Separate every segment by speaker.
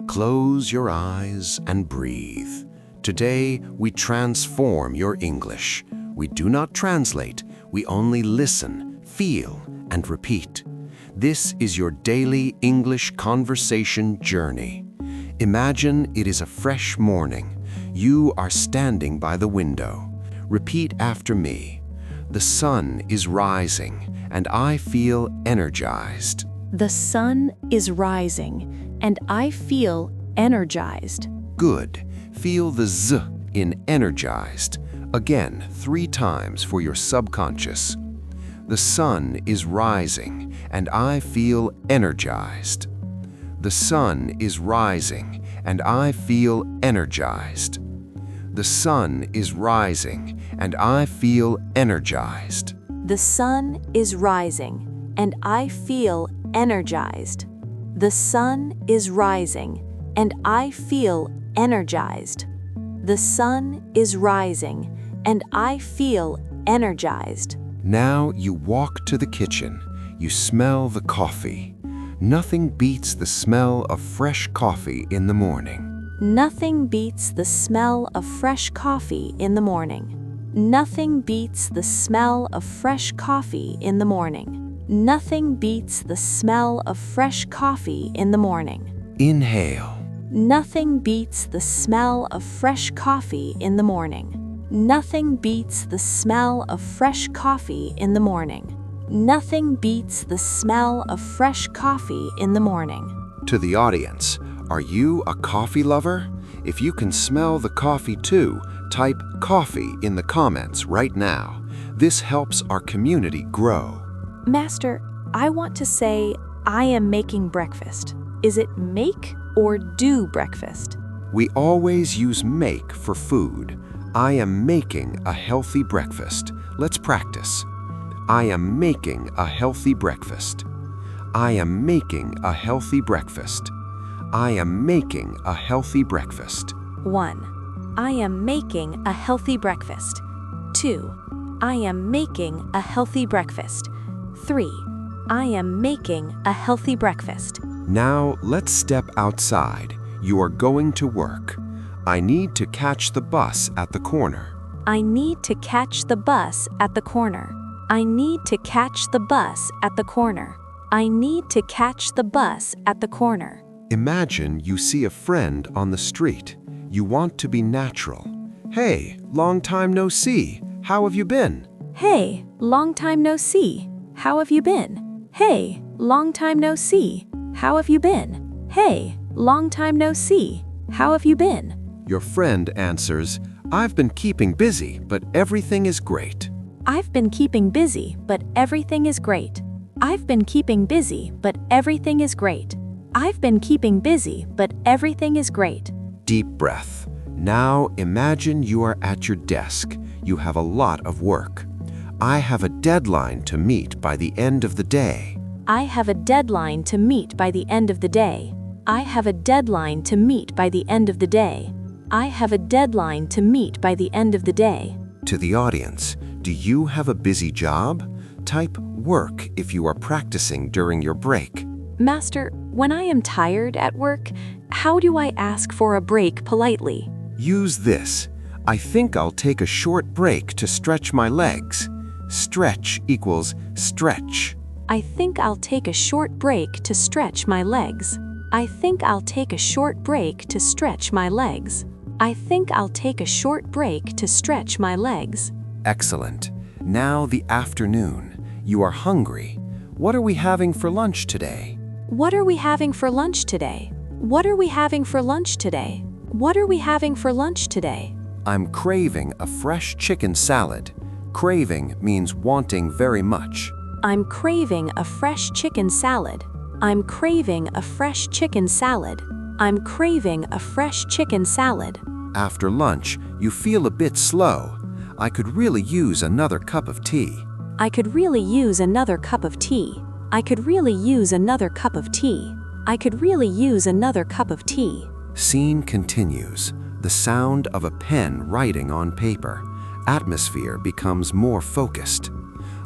Speaker 1: Close your eyes and breathe. Today, we transform your English. We do not translate, we only listen, feel, and repeat. This is your daily English conversation journey. Imagine it is a fresh morning. You are standing by the window. Repeat after me. The sun is rising, and I feel energized.
Speaker 2: The sun is rising, and I feel energized.
Speaker 1: Good. Feel the Z in energized. Again, 3 times for your subconscious. The sun is rising, and I feel energized. The sun is rising, and I feel energized. The sun is rising, and I feel energized.
Speaker 2: The sun is rising, and I feel energized. The sun is rising, and I feel energized. The sun is rising, and I feel energized.
Speaker 1: Now you walk to the kitchen. You smell the coffee. Nothing beats the smell of fresh coffee in the morning.
Speaker 2: Nothing beats the smell of fresh coffee in the morning. Nothing beats the smell of fresh coffee in the morning. Nothing beats the smell of fresh coffee in the morning.
Speaker 1: Inhale.
Speaker 2: Nothing beats the smell of fresh coffee in the morning. Nothing beats the smell of fresh coffee in the morning. Nothing beats the smell of fresh coffee in the morning.
Speaker 1: To the audience, are you a coffee lover? If you can smell the coffee too, type coffee in the comments right now. This helps our community grow.
Speaker 2: Master, I want to say, I am making breakfast. Is it make or do breakfast?
Speaker 1: We always use make for food. I am making a healthy breakfast. Let's practice. I am making a healthy breakfast. I am making a healthy breakfast. I am making a healthy breakfast.
Speaker 2: 1. I am making a healthy breakfast. 2. I am making a healthy breakfast. 3. I am making a healthy breakfast.
Speaker 1: Now let's step outside. You are going to work. I need to catch the bus at the corner.
Speaker 2: I need to catch the bus at the corner. I need to catch the bus at the corner. I need to catch the bus at the corner.
Speaker 1: Imagine you see a friend on the street. You want to be natural. Hey, long time no see. How have you been?
Speaker 2: Hey, long time no see. How have you been? Hey, long time no see. How have you been? Hey, long time no see. How have you been?
Speaker 1: Your friend answers, I've been keeping busy, but everything is great.
Speaker 2: I've been keeping busy, but everything is great. I've been keeping busy, but everything is great. I've been keeping busy, but everything is great.
Speaker 1: Deep breath. Now imagine you are at your desk. You have a lot of work. I have a deadline to meet by the end of the day.
Speaker 2: I have a deadline to meet by the end of the day. I have a deadline to meet by the end of the day. I have a deadline to meet by the end of the day.
Speaker 1: To the audience, do you have a busy job? Type work if you are practicing during your break.
Speaker 2: Master, when I am tired at work, how do I ask for a break politely?
Speaker 1: Use this. I think I'll take a short break to stretch my legs. Stretch equals stretch.
Speaker 2: I think I'll take a short break to stretch my legs. I think I'll take a short break to stretch my legs. I think I'll take a short break to stretch my legs.
Speaker 1: Excellent. Now the afternoon. You are hungry. What are we having for lunch today?
Speaker 2: What are we having for lunch today? What are we having for lunch today? What are we having for lunch today?
Speaker 1: I'm craving a fresh chicken salad. Craving means wanting very much.
Speaker 2: I'm craving a fresh chicken salad. I'm craving a fresh chicken salad. I'm craving a fresh chicken salad.
Speaker 1: After lunch, you feel a bit slow. I could really use another cup of tea.
Speaker 2: I could really use another cup of tea. I could really use another cup of tea. I could really use another cup of tea.
Speaker 1: Scene continues. The sound of a pen writing on paper. Atmosphere becomes more focused.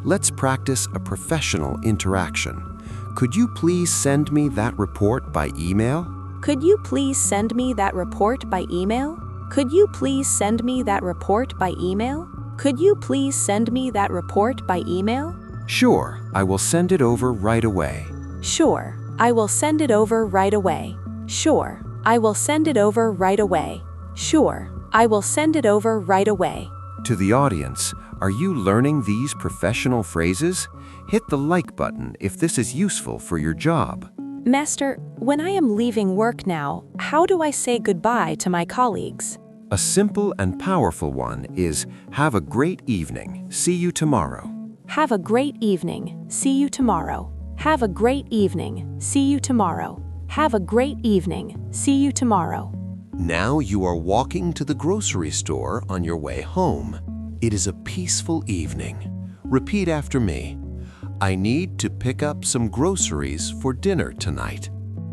Speaker 1: Let's practice a professional interaction. Could you please send me that report by email?
Speaker 2: Could you please send me that report by email? Could you please send me that report by email? Could you please send me that report by email?
Speaker 1: Sure, I will send it over right away.
Speaker 2: Sure, I will send it over right away. Sure, I will send it over right away. Sure, I will send it over right away.
Speaker 1: To the audience, are you learning these professional phrases? Hit the like button if this is useful for your job.
Speaker 2: Master, when I am leaving work now, how do I say goodbye to my colleagues?
Speaker 1: A simple and powerful one is, have a great evening, see you tomorrow.
Speaker 2: Have a great evening, see you tomorrow. Have a great evening, see you tomorrow. Have a great evening, see you tomorrow.
Speaker 1: Now you are walking to the grocery store on your way home. It is a peaceful evening. Repeat after me. I need to pick up some groceries for dinner tonight.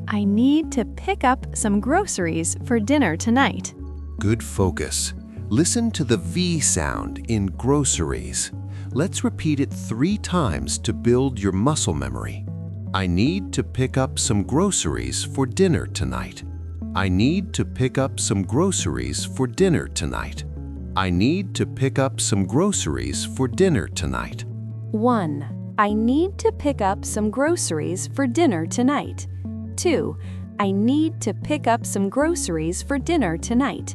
Speaker 2: I need to pick up some groceries for dinner tonight.
Speaker 1: Good focus. Listen to the V sound in groceries. Let's repeat it 3 times to build your muscle memory. I need to pick up some groceries for dinner tonight. I need to pick up some groceries for dinner tonight. I need to pick up some groceries for dinner tonight.
Speaker 2: 1. I need to pick up some groceries for dinner tonight. 2. I need to pick up some groceries for dinner tonight.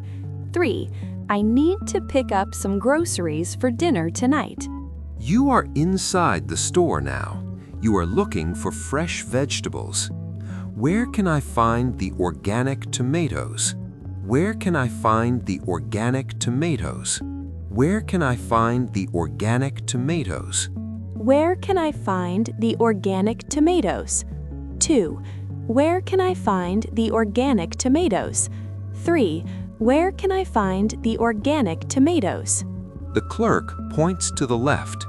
Speaker 2: 3. I need to pick up some groceries for dinner tonight.
Speaker 1: You are inside the store now. You are looking for fresh vegetables. Where can I find the organic tomatoes? Where can I find the organic tomatoes? Where can I find the organic tomatoes?
Speaker 2: Where can I find the organic tomatoes? 2. Where can I find the organic tomatoes? 3. Where can I find the organic tomatoes?
Speaker 1: The clerk points to the left.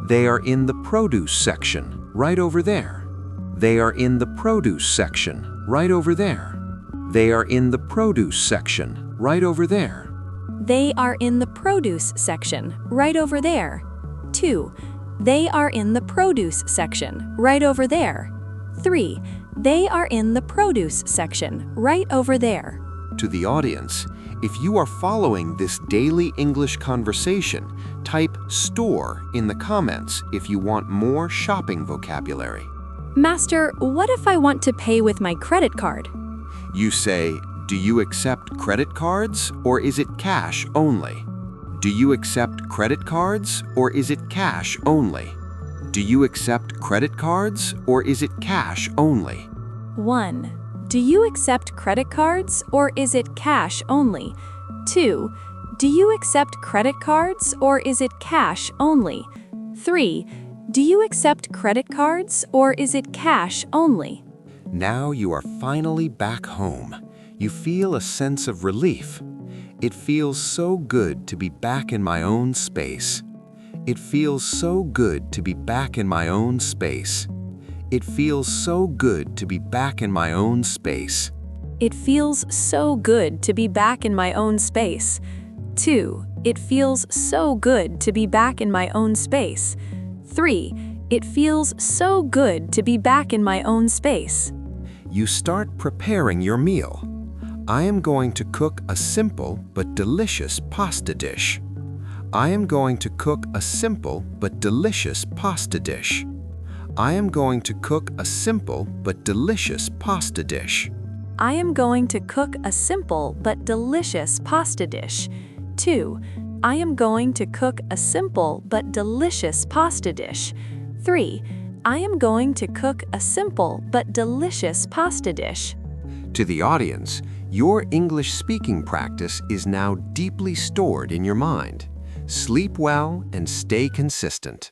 Speaker 1: They are in the produce section, right over there. They are in the produce section, right over there. They are in the produce section, right over there.
Speaker 2: They are in the produce section, right over there. 2. They are in the produce section, right over there. 3. They are in the produce section, right over there.
Speaker 1: To the audience, if you are following this daily English conversation, type store in the comments if you want more shopping vocabulary.
Speaker 2: Master, what if I want to pay with my credit card?
Speaker 1: You say, do you accept credit cards or is it cash only? Do you accept credit cards or is it cash only? Do you accept credit cards or is it cash only?
Speaker 2: 1. Do you accept credit cards or is it cash only? 2. Do you accept credit cards or is it cash only? 3. Do you accept credit cards or is it cash only?
Speaker 1: Now you are finally back home. You feel a sense of relief. It feels so good to be back in my own space. It feels so good to be back in my own space. It feels so good to be back in my own space.
Speaker 2: It feels so good to be back in my own space. 2. It feels so good to be back in my own space. 3. It feels so good to be back in my own space.
Speaker 1: You start preparing your meal. I am going to cook a simple but delicious pasta dish. I am going to cook a simple but delicious pasta dish. I am going to cook a simple but delicious pasta dish.
Speaker 2: I am going to cook a simple but delicious pasta dish. 2. I am going to cook a simple but delicious pasta dish. 3. I am going to cook a simple but delicious pasta dish.
Speaker 1: To the audience, your English speaking practice is now deeply stored in your mind. Sleep well and stay consistent.